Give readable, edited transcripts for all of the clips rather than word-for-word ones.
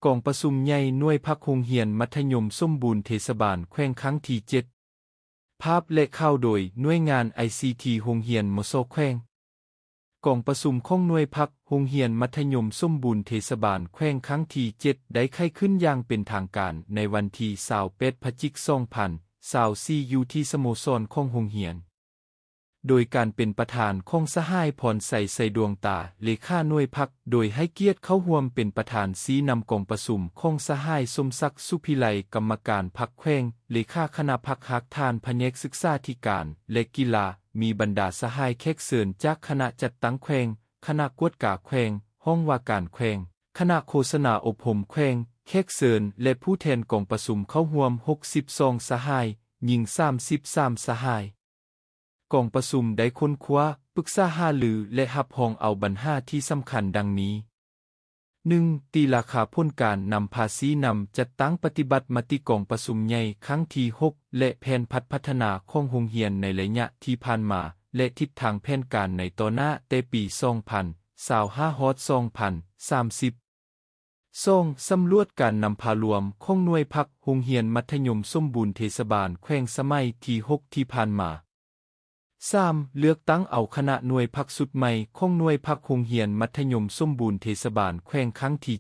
กองประชุมใหญ่หน่วยพักโรงเรียนมัธยมสมบูรณ์เทศบาลแขวงครั้งที่ 7 ภาพและข่าวโดยหน่วยงาน ICT โรงเรียนมโซแขวงกองประชุมของหน่วยพักโรงเรียนมัธยมสมบูรณ์เทศบาลแขวงครั้งที่ 7 ได้ไข้ขึ้นอย่างเป็นทางการในวันที่28 พฤศจิกายน 2024 อยู่ที่สโมสรของโรงเรียนโดยการเป็นประธานของสหายพรใส่ดวงตาเลขาหน่วยพักโดยให้เกียรติเข้าร่วมเป็นประธานชี้นำกองประชุมของสหายสมศักดิ์สุพิไลกรรมการพรรคแขวงเลขาคณะพรรคฮักทานแผนกศึกษาธิการและกีฬามีบรรดาสหายแขกเชิญจากคณะจัดตั้งแขวงคณะกวดกาแขวงห้องว่าการแขวงคณะโฆษณาอบรมแขวงแขกเชิญและผู้แทนกองประชุมเข้าร่วม62สหายหญิง33สหายกองประชุมได้ค้นคว้าปรึกษาหารือและรับรองเอาปัญหาที่สำคัญดังนี้ 1. ตีราคาพ้นการนำภาษีนำจัดตั้งปฏิบัติมติกองประชุมใหญ่ครั้งที่ 6 และแผนพัฒนาของโรงเรียนในระยะที่ผ่านมาและทิศทางแผนการในต่อหน้าแต่ปี 2025-2030 2. สำรวจการนำพารวมของหน่วยพักโรงเรียนมัธยมสมบูรณ์เทศบาลแขวงสมัยที่ 6 ที่ผ่านมา 3. เลือกตั้งเอาคณะหน่วยพักสุดใหม่ของหน่วยพักโรงเรียนมัธยมสมบูรณ์เทศบาลแขวงครั้งที่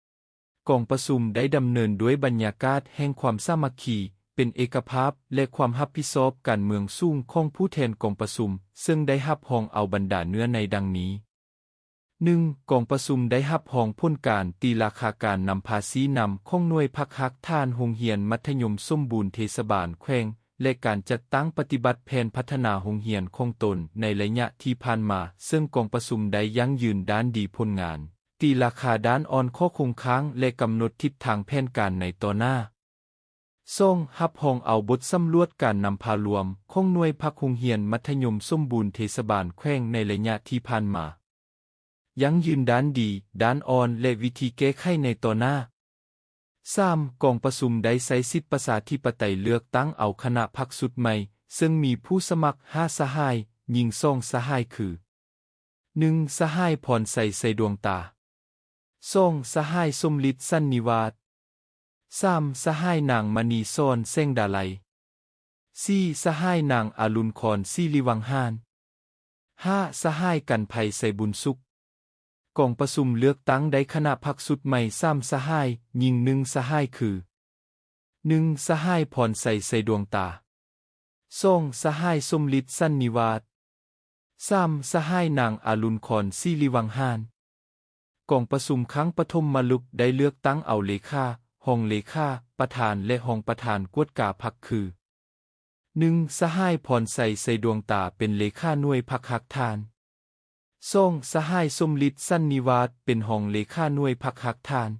7 กองประชุมได้ดำเนินด้วยบรรยากาศแห่งความสามัคคีเป็นเอกภาพและความรับผิดชอบการเมืองสูงของผู้แทนกองประชุมซึ่งได้รับรองเอาบรรดาเนื้อในดังนี้ 1. กองประชุมได้รับรองผลการตีราคาการนำภาษีนำของหน่วยพักฮักทานโรงเรียนมัธยมสมบูรณ์เทศบาลแขวงและการจัดตั้งปฏิบัติแผนพัฒนาโรงเรียนของตนในระยะที่ผ่านมาซึ่งกองประชุมได้ยั่งยืนด้านดีผลงานตีราคาด้านอ่อนข้อคงค้างและกำหนดทิศทางแผนการในต่อหน้ารับรองเอาบทสำรวจการนำพารวมของหน่วยพักโรงเรียนมัธยมสมบูรณ์เทศบาลแขวงในระยะที่ผ่านมายั่งยืนด้านดีด้านอ่อนและวิธีแก้ไขในต่อหน้า3. กองประชุมได้ใช้สิทธิประชาธิปไตยเลือกตั้งเอาคณะพรรคสุดใหม่ซึ่งมีผู้สมัคร5สหายหญิง2สหายคือ 1. สหายพรใส่ดวงตา 2. สหายสมฤทธิ์สันนิวาส 3. สหายนางมณีซ่อนเส้งดาไล 4. สหายนางอรุณครศิริวังหาน 5. สหายกันไพใส่บุญสุขกองประชุมเลือกตั้งได้คณะพรรคสุดใหม่3สหายหญิง1สหายคือ 1. สหายพรใส่ดวงตา 2. สหายสมฤทธิ์สันนิวาส 3. สหายนางอรุณครศิริวังหานกองประชุมครั้งปฐมมาลุกได้เลือกตั้งเอาเลขาห้องเลขาประธานและห้องประธานกวดกาพรรคคือ 1. สหายพรใส่ดวงตาเป็นเลขาหน่วยพรรคฮักทาน2. สหายสมฤทธิ์สันนิวาสเป็นห้องเลขาหน่วยพรรคฮักทาน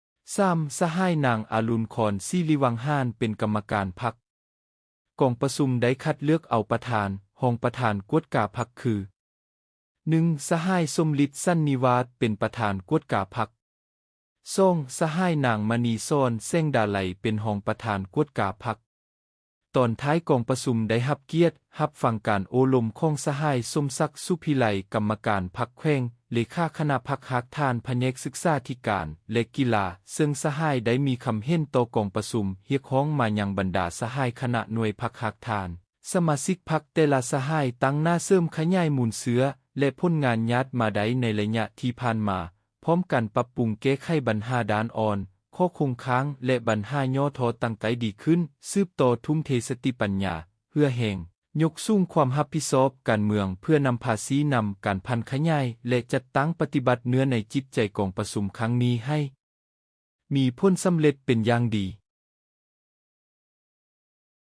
3. สหายนางอรุณครศิริวังหานเป็นกรรมการพรรคกองประชุมได้คัดเลือกเอาประธานห้องประธานกวดกาพรรคคือ 1. สหายสมฤทธิ์สันนิวาสเป็นประธานกวดกาพรรค 2. สหายนางมณีซ่อนเส้งดาไลเป็นห้องประธานกวดกาพรรคตอนท้ายกองประชุมได้รับเกียรติรับฟังการโอลมของสหายสมศักดิ์สุพิไลกรรมการพรรคแขวงเลขาคณะพรรคฮักทานแผนกศึกษาธิการและกีฬาซึ่งสหายได้มีคำเห็นต่อกองประชุมเรียกร้องมายังบรรดาสหายคณะหน่วยพรรคฮักทานสมาชิกพรรคแต่ละสหายตั้งหน้าเสริมขยายมูลเสือและผลงานญาติมาได้ในระยะที่ผ่านมาพร้อมกันปรับปรุงแก้ไขปัญหาด้านอ่อนข้อคงค้างและปัญหาย่อท้อตั้งใจดีขึ้นสืบต่อทุ่มเทสติปัญญาเพื่อแห่งยกสูงความรับผิดชอบการเมืองเพื่อนำภาษีนำการพันขยายและจัดตั้งปฏิบัติเนื้อในจิตใจกองประชุมครั้งนี้ให้มีผลสำเร็จเป็นอย่างดี